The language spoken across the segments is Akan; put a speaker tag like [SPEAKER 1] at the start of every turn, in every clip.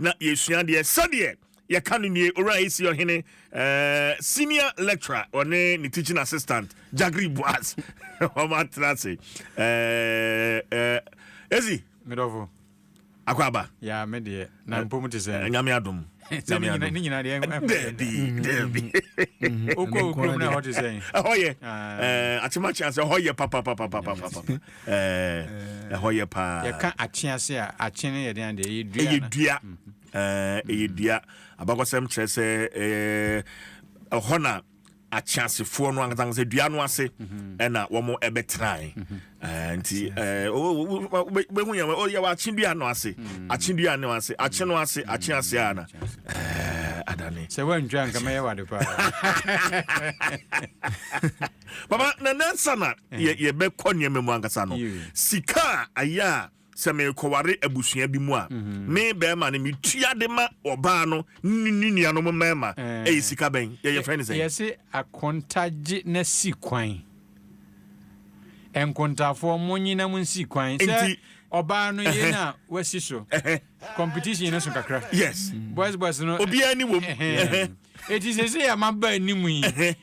[SPEAKER 1] na yesua de Sɛdeɛ ye kano nie ora esi Ohene senior lecturer on the teaching assistant Jagiri Boaz Oma Trase Ezi
[SPEAKER 2] Medovo
[SPEAKER 1] Akwaba
[SPEAKER 2] ya medie na mpomu te se
[SPEAKER 1] nyame adom
[SPEAKER 2] ni nyina de
[SPEAKER 1] Debi
[SPEAKER 2] okro na hot say
[SPEAKER 1] ahoye atima chance ahoye papa ahoye pa
[SPEAKER 2] ya ka achiase a achene ye den de
[SPEAKER 1] yedua yedua abakosem kyerese hona achiasefo no angan se dua no ase na wo mo ebetran nti behu ya o ya wa chindua no ase achindua no ase acheno ase achiase ana adane
[SPEAKER 2] se wan dwan kama ye wade pa
[SPEAKER 1] baba na nansana ye be konye memu angasa no sika aya se me koware abusua bi mu a me be ma ne metua de ma oba no nnia no mema sika ben ye friend say
[SPEAKER 2] yes akontaje na sikwan enkontafo monyina mun sikwan se oba no ye na wasi so competition na so kakra
[SPEAKER 1] yes
[SPEAKER 2] boys no
[SPEAKER 1] obi ani wom
[SPEAKER 2] it is say ya maba animu yi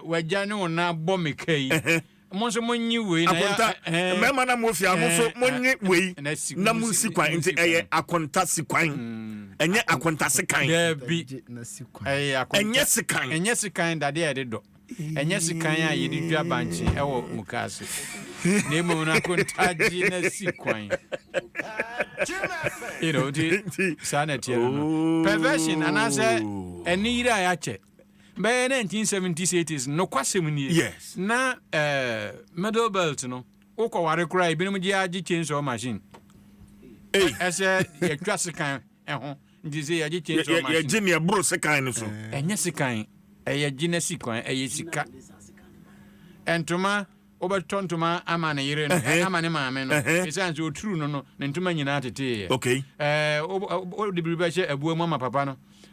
[SPEAKER 2] wagya ne wona bɔ mekai monso monyi wei na
[SPEAKER 1] akonta mema na mofia monso monyi wei na musikwan nti eye akonta sikwan enye akonta sekan
[SPEAKER 2] debi enye sekan dade ya dedo enye sekan a yedi dua banchi ewo mukase na emu na akonta ji na sikwan you know the sanity perversion anase eni ira ya che by 1970s 80s no kwasem ni
[SPEAKER 1] yes
[SPEAKER 2] na middle belt no ukọ ware kura ibinum ji agi chainsaw machine ese ye twa sekan ho ndi se ye chainsaw machine
[SPEAKER 1] ye gine bro sekan no so
[SPEAKER 2] enye sekan ye gine sekan ye sika entuma obetontuma ama ne yire no ama ne maame no esanse oturu no ne ntuma nyina tete
[SPEAKER 1] okay
[SPEAKER 2] o de biba che abuo mu ama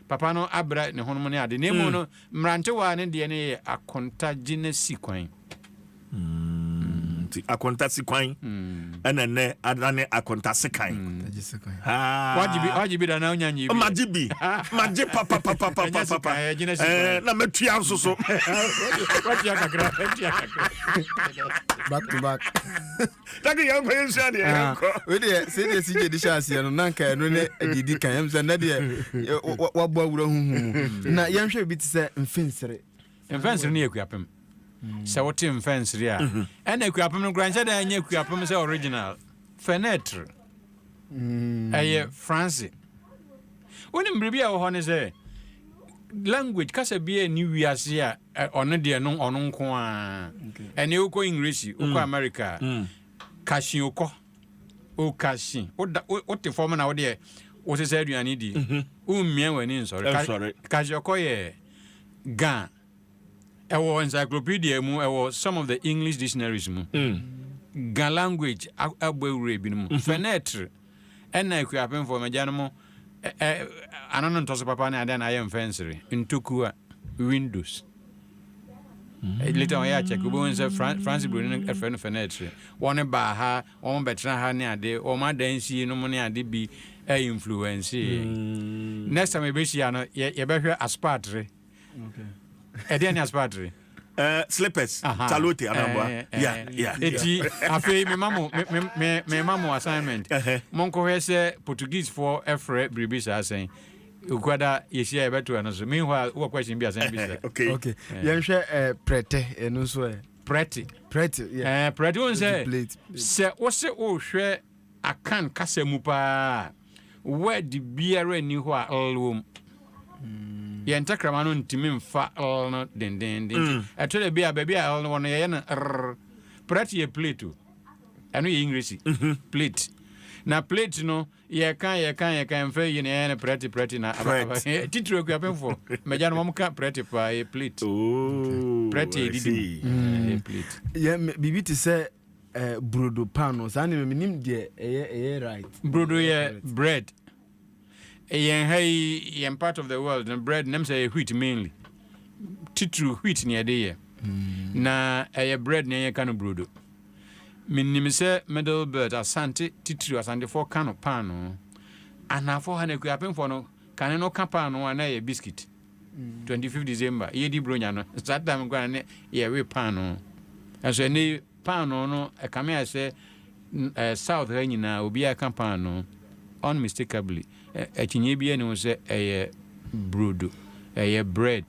[SPEAKER 2] papa no abra ne honom ne ade nemu no mrante wa ne de ne akonta gine sikwan
[SPEAKER 1] akonta sikwan ana ne adane akonta sekan
[SPEAKER 2] wajibi da na onyanyi bi
[SPEAKER 1] majibi papa na metua nso so
[SPEAKER 2] watia kakra
[SPEAKER 3] back to back
[SPEAKER 1] taki yan kwen shade yanko
[SPEAKER 3] we dey say dey sije di chance no nanka no ne didi kan yam na dey wabo awura huhu na yanhwe bi ti se mfensere
[SPEAKER 2] ne ekuapem se wote mfensere a ena ekuapem no granche da anya ekuapem se original fenêtre aye France woni mbribi a wo ho ne se language kasa bia ni wiase a ono de no ono nko a ene uko English uko America kashin uko o kashin o te form na wo de o se aduane di ummia wani nsore kashin uko ye gan ewo encyclopedia mu ewo some of the English dictionaries mu gan language agbawure bi mu fenêtre ena ekuapen for majano mo anono ntoso papa na ada na yem fensere ntoku a windows later on ya check bo nse France bro no efre fenêtre won ba ha won betra ha ne ade o ma dansi no mo ne ade bi influence next time be shia no ye be hwe aspatre okay any aspatre
[SPEAKER 1] slippers talote anamba yeah
[SPEAKER 2] eti afi me mamo assignment monko hwese Portuguese for efre bribisa asen ukwada yesia ebeto no so meanwhile wo question bi asen bi say
[SPEAKER 3] okay yenhwe prete eno so
[SPEAKER 2] prete
[SPEAKER 3] yeah
[SPEAKER 2] prete won say se wo se o hwe akan kasemu pa word biara ni ho a alwom ye ntakrama no ntimi mfa no den atole bia bia no wono ye no prate ye plate eno ye English plate na plate no ye kan mfa ye ne prate na titro ku apemfo meja no momka prate pa ye plate prate didi plate
[SPEAKER 3] ye bibi ti se brodo pan so ani menim de ye right
[SPEAKER 2] brodo ye bread yen part of the world and bread nem say wheat mainly titru wheat near there na bread near kano brodo minim say middle belt asante titru asante for kano pano anafo ha na kuapem for no kan no kapa no na ye biscuit 25 December ye di bronya no that time go na ye we pan no aso any pan no e come here say south ha nyina obi a kapa no unmistakably akinye bi ene say brodo bread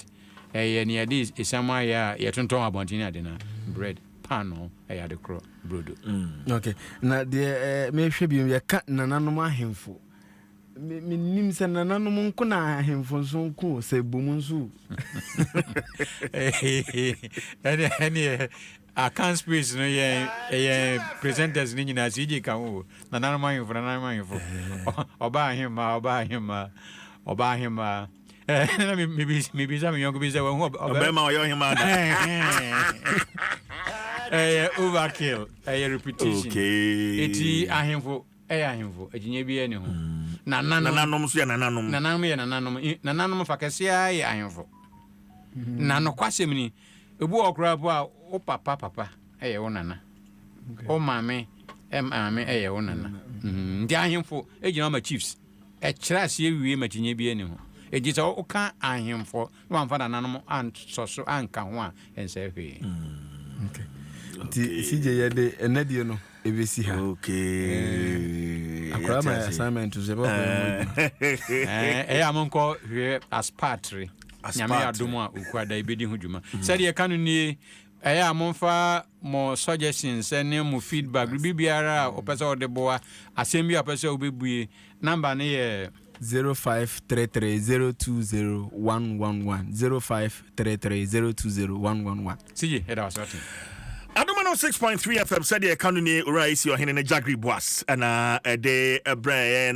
[SPEAKER 2] near this is somewhere ye tonton abontin ade na bread pan no de cro brodo
[SPEAKER 3] okay na de me hwe bi ye ka nananom ahemfo me nim se nananom nko na ahemfo so nko se bom nso
[SPEAKER 2] any account space no ye presenters ni nyina sije kan wo nananom ahemfo oba ahemma maybe some young people say
[SPEAKER 1] Obama or him
[SPEAKER 2] overkill repetition.
[SPEAKER 1] Okay.
[SPEAKER 2] Eti ahemfo ejinye bi ene ho.
[SPEAKER 1] Nananom so ya
[SPEAKER 2] nananom fakesia ye ahemfo. Na no kwasem ni ebu okra bo a o papa wo nana. O mame wo nana. Ndi ahemfo ejina ma chiefs. E kira ase wiwe ma jinye bi ene ho. Ejisa o ka ahemfo no amfa nananom an soso anka ho a ense hwe.
[SPEAKER 3] Okay. Ti sije ye de enadie no ebesi ha.
[SPEAKER 1] Okay.
[SPEAKER 3] Akwa my assignment to zebo.
[SPEAKER 2] Amonko hwe aspatry. Nyame Adom a ukuada ibedi ho dwuma. Sɛdeɛ kano nie amonfa mo suggestions ne mo feedback bibiara opese ode boa asɛm bi opese obebue number ne ye 0533020111 0533020111 Sije head out sorting
[SPEAKER 1] Adom 6.3 FM Sɛdeɛ kano nie ora isi Ohene ne Jagiri Boaz ana de brand